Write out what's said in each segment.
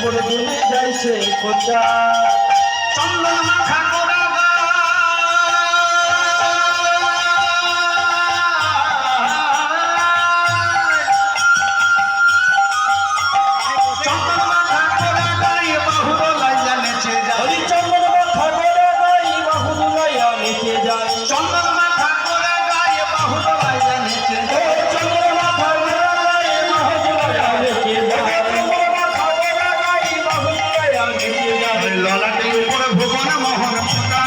উপর দুলে যাইছে কোথা চন্দন মাখা গোরা চন্দন মাখা গোরা গায়ে বাহুর লাইয়া নেচে যায় চন্দন মাখা গোরা গায়ে বাহুর লাইয়া নেচে যায় চন্দন মাখা গোরা গায়ে বাহুর লাইয়া নেচে যায় চন্দন মাখা গোরা গায়ে বাহুর লাইয়া নেচে যায় ললাটের উপর ভুবন মোহন ফোঁটা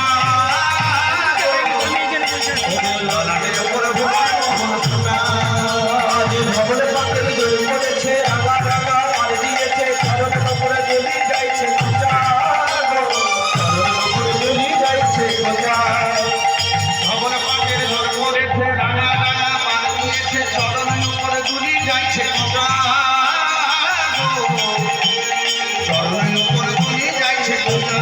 ললাটের উপর ভুবন মোহন ফোঁটা আজ ভবনে পাখির দোল পড়েছে আগা আগা আর দিয়েছে চরণের উপরে দুলে যাইছে কোথা চরণের উপরে দুলে যাইছে কোথা ভবন পাটের ঝড় পড়েছে রাঙা রাঙা পান দিয়েছে চরণের উপরে দুলি যাইছে ফোঁটা চরণের উপরে দুলি যাইছে ফোঁটা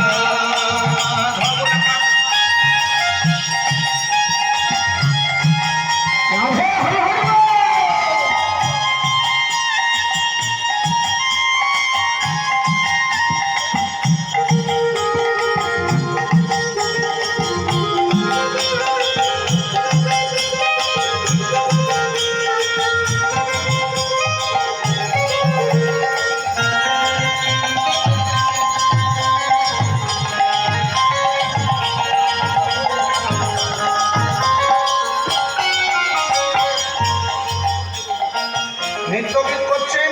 নৃত্যগীত করছেন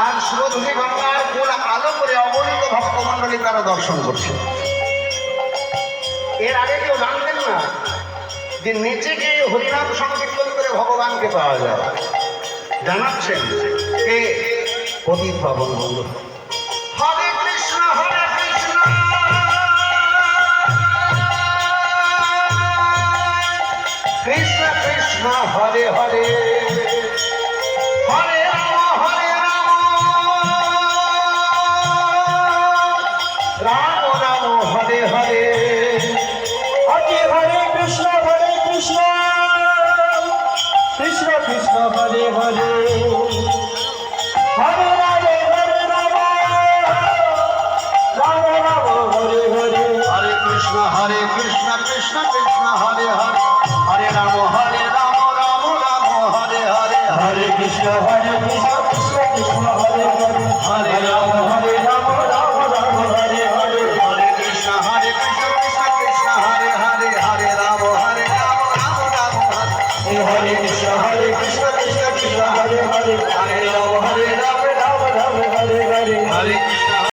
আর সুরধুনী বাংলার কোন আলো করে অগণিত ভক্তমণ্ডলী তারা দর্শন করছে। এর আগে কেউ জানতেন না যে নিচে গিয়ে হরিনাম সংকীর্তন করে ভগবানকে পাওয়া যায়। জানাচ্ছেন কে? প্রদীপ পাবন বন্ধু। হরে কৃষ্ণ হরে কৃষ্ণ কৃষ্ণ কৃষ্ণ হরে হরে হরে রাম রাম রাম হরে হরে আজে হরে কৃষ্ণ কৃষ্ণ কৃষ্ণ হরে হরে হরে রাম রাম রাম হরে হরে হরে কৃষ্ণ কৃষ্ণ কৃষ্ণ হরে হরে হরে রাম রাম রাম হরে হরে হরে কৃষ্ণ কৃষ্ণ কৃষ্ণ হরে হরে হরে রাম রাম রাম হরে হরে হরে কৃষ্ণ কৃষ্ণ কৃষ্ণ হরে হরে হরে রাম রাম রাম হরে হরে কৃষ্ণ কৃষ্ণ কৃষ্ণ হরে হরে হরে রাম রাম রাম হরে হরে হরে কৃষ্ণ